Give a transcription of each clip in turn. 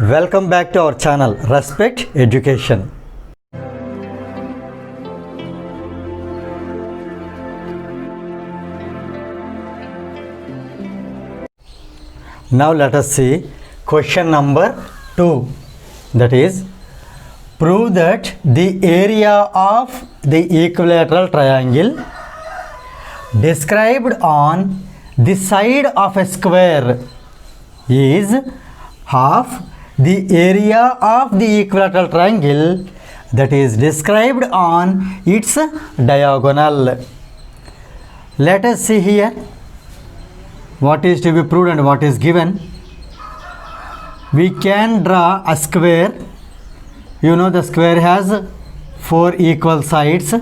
Welcome back to our channel Respect Education. Now let us see question number 2, that is, prove that the area of the equilateral triangle described on the side of a square is half the area of the equilateral triangle that is described on its diagonal. Let us see here what is to be proved and what is given. We can draw a square. You know the square has 4 equal sides.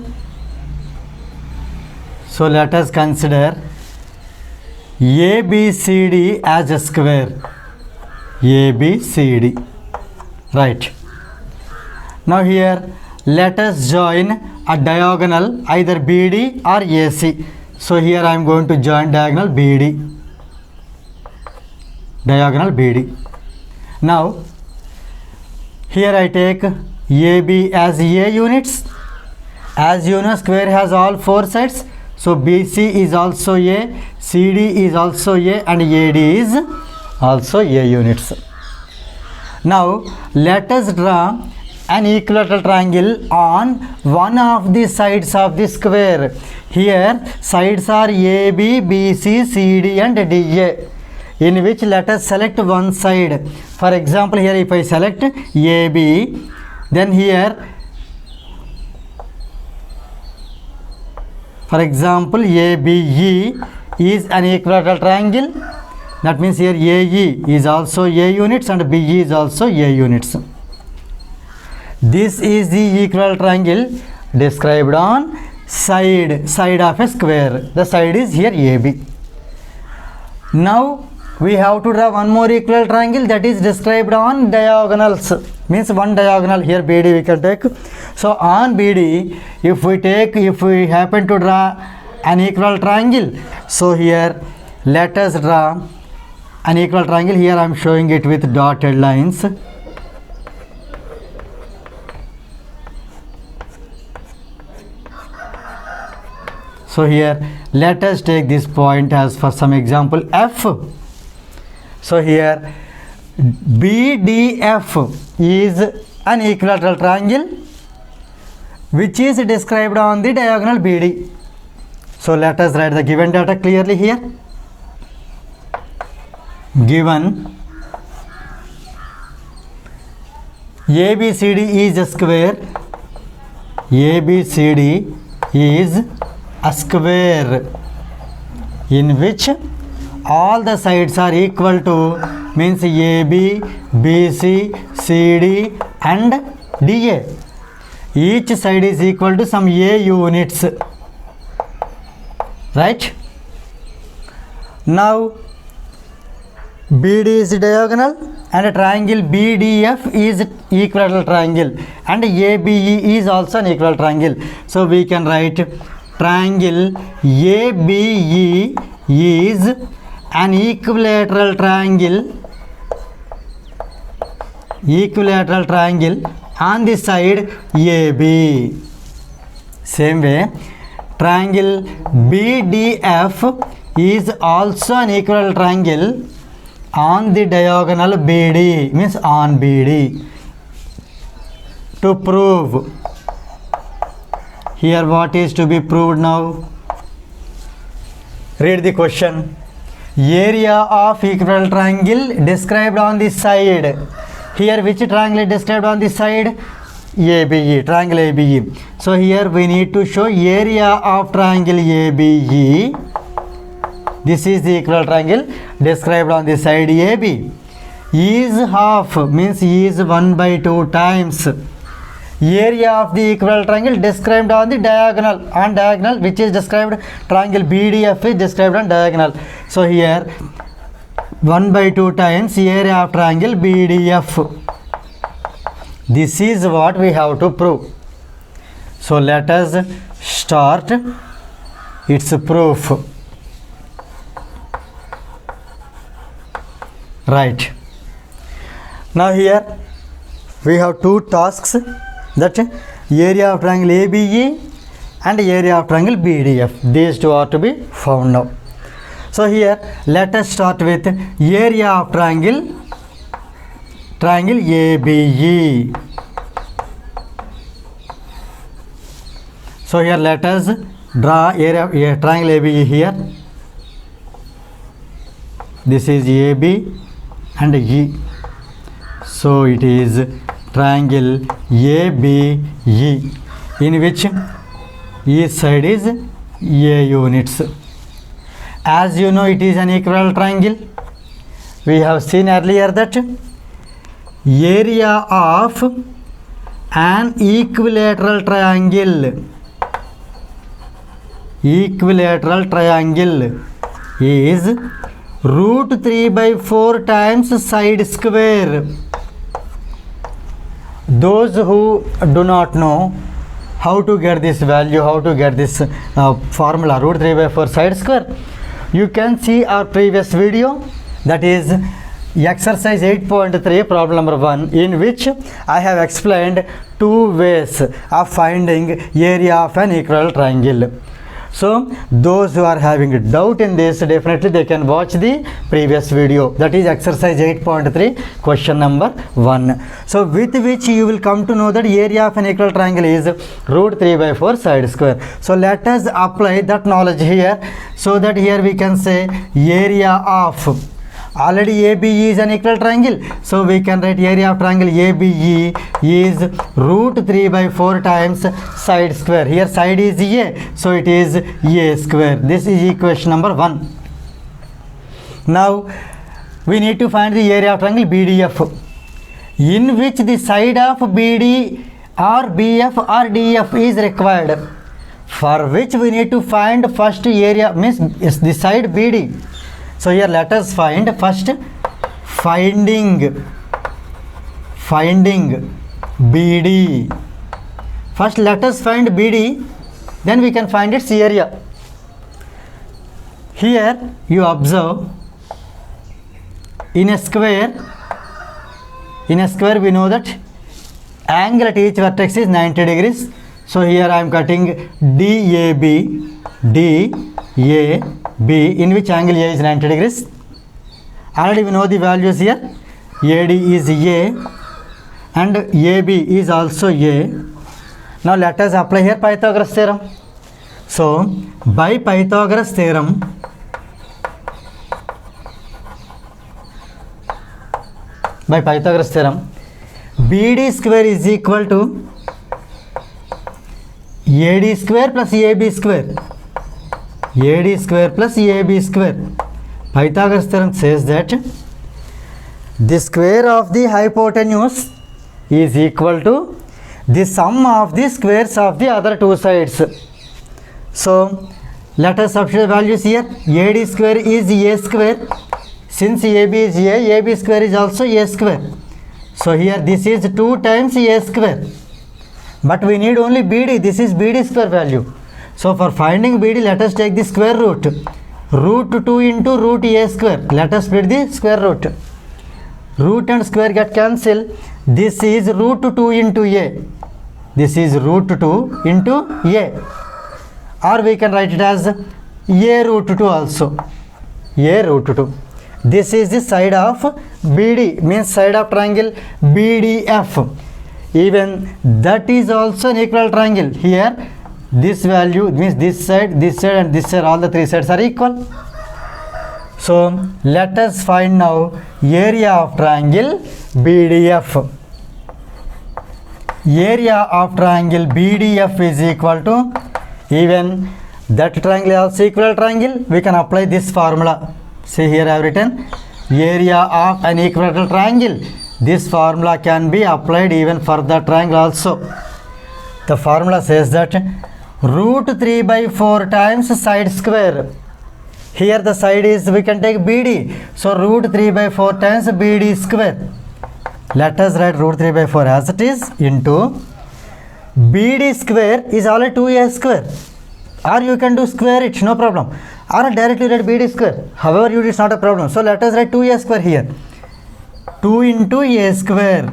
So let us consider ABCD as a square. ABCD. Right. Now here let us join a diagonal either BD or AC. So here I am going to join diagonal BD. Diagonal BD. Now here I take AB as A units. As you know, square has all 4 sides. So BC is also A, CD is also A, and AD is also A units. Now let us draw an equilateral triangle on one of the sides of the square. Here sides are AB, BC, CD and DA, in which let us select one side. For example, here if I select AB, then here for example ABE is an equilateral triangle. That means here AE is also A units and BE is also A units. This is the equilateral triangle described on side of a square. The side is here AB. Now we have to draw one more equilateral triangle that is described on diagonals. Means one diagonal, here BD we can take. So on BD, if we happen to draw an equilateral triangle, so here let us draw an equilateral triangle. Here I am showing it with dotted lines. So here let us take this point as for some example F. So here BDF is an equilateral triangle which is described on the diagonal BD. So let us write the given data clearly here. Given ABCD is a square. ABCD is a square in which all the sides are equal to, means AB, BC, CD and DA. Each side is equal to some A units. Right? Now BD is diagonal and a triangle BDF is equilateral triangle and ABE is also an equilateral triangle. So we can write triangle ABE is an equilateral triangle on the side AB. Same way, triangle BDF is also an equilateral triangle on the diagonal BD, means on BD. To prove, here what is to be proved now? Read the question. Area of equilateral triangle described on the side. Here which triangle is described on the side? ABE, triangle ABE. So here we need to show area of triangle ABE. This is the equilateral triangle described on the side AB. Is half, means is 1/2 times area of the equilateral triangle described on the diagonal. On diagonal, which is described, triangle BDF is described on diagonal. So here 1/2 times area of triangle BDF. This is what we have to prove. So let us start its proof. Right. Now here we have two tasks, that area of triangle ABE and area of triangle BDF. These two are to be found now. So here let us start with area of triangle ABE. So here let us draw area triangle ABE here. This is AB and E. So it is triangle ABE, in which each side is A units. As you know, it is an equilateral triangle. We have seen earlier that area of an equilateral triangle is root 3/4 times side square. Those who do not know how to get this value, how to get this formula root 3/4 side square, you can see our previous video, that is exercise 8.3 problem number 1, in which I have explained two ways of finding area of an equilateral triangle. So those who are having a doubt in this, definitely they can watch the previous video, that is exercise 8.3 question number 1. So with which you will come to know that area of an equilateral triangle is root 3/4 side square. So let us apply that knowledge here, so that here we can say area of, already ABE is an equilateral triangle, so we can write area of triangle ABE is root 3/4 times side square. Here side is A, so it is A square. This is equation number 1. Now we need to find the area of triangle BDF, in which the side of BD or BF or DF is required, for which we need to find first area, means the side BD. So here let us find first finding BD. First let us find BD, then we can find its area. Here you observe, in a square we know that angle at each vertex is 90 degrees. So here I am cutting DAB, in which angle A is 90 degrees. Already we know the values here. AD is A and AB is also A. Now let us apply here Pythagoras theorem. So by Pythagoras theorem, BD square is equal to AD square plus AB square. AD square plus AB square. Pythagoras theorem says that the square of the hypotenuse is equal to the sum of the squares of the other two sides. So let us substitute values here. AD square is A square. Since AB is A, AB square is also A square. So here this is 2 times A square. But we need only BD. This is BD square value. So for finding BD, let us take the square root. Root 2 into root A square. Let us split the square root. Root and square get cancelled. This is root 2 into A. This is root 2 into A. Or we can write it as A root 2 also. A root 2. This is the side of BD, means side of triangle BDF. Even that is also an equilateral triangle. Here this value means this side and this side, all the three sides are equal. So let us find now area of triangle BDF. Area of triangle BDF is equal to, even that triangle is also equilateral triangle, we can apply this formula. See here I have written area of an equilateral triangle. This formula can be applied even for the triangle also. The formula says that root 3/4 times side square. Here the side is, we can take BD. So root 3/4 times BD square. Let us write root 3/4 as it is into BD square is already 2A square. Or you can do square it, no problem. Or directly write BD square. However, it is not a problem. So let us write 2A square here. 2 into a square.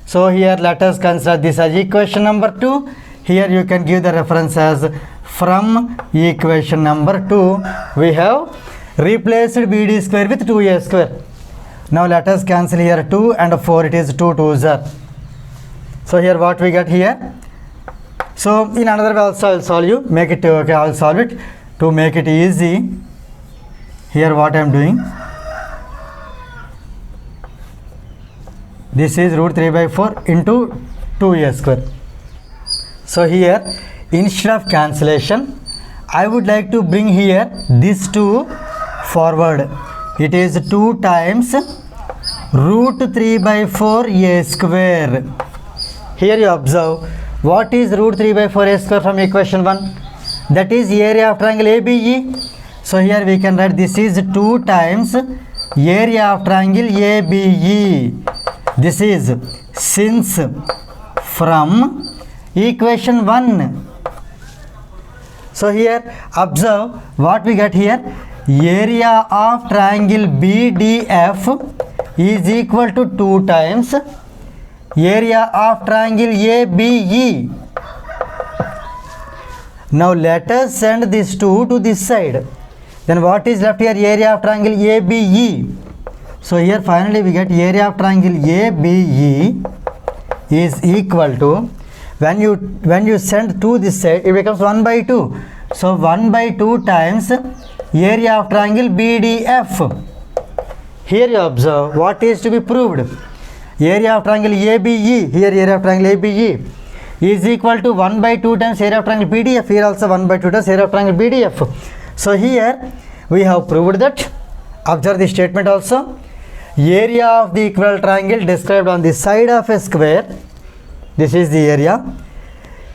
So here let us consider this as equation number 2. Here you can give the reference as from equation number 2. We have replaced bd square with 2a square. Now let us cancel here 2 and 4. It is 2 2s are. So here what we get here. So in another way also I will solve you. Make it okay. I will solve it to make it easy. Here what I am doing. This is root 3 by 4 into 2a square. So here instead of cancellation, I would like to bring here this 2 forward. It is 2 times root 3 by 4 a square. Here you observe what is root 3 by 4 a square from equation 1. That is area of triangle ABE. So here we can write this is 2 times area of triangle ABE. This is since from equation 1. So here observe what we get here. Area of triangle BDF is equal to 2 times area of triangle ABE. Now let us send this 2 to this side. Then what is left here? Area of triangle ABE. So here finally we get area of triangle ABE is equal to, when you send 2 this side, it becomes 1 by 2. So 1 by 2 times area of triangle BDF. Here you observe what is to be proved. Area of triangle ABE, here area of triangle ABE is equal to 1 by 2 times area of triangle BDF. Here also 1 by 2 times area of triangle BDF. So here we have proved that. Observe the statement also. Area of the equivalent triangle described on the side of a square, this is the area,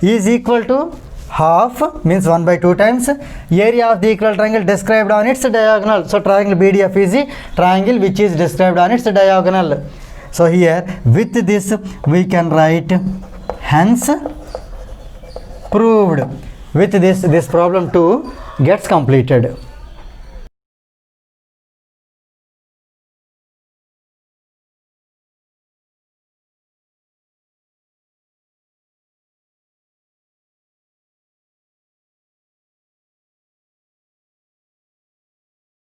is equal to half, means 1 by 2 times area of the equivalent triangle described on its diagonal. So triangle BDF is the triangle which is described on its diagonal. So here with this we can write hence proved. With this problem 2 gets completed.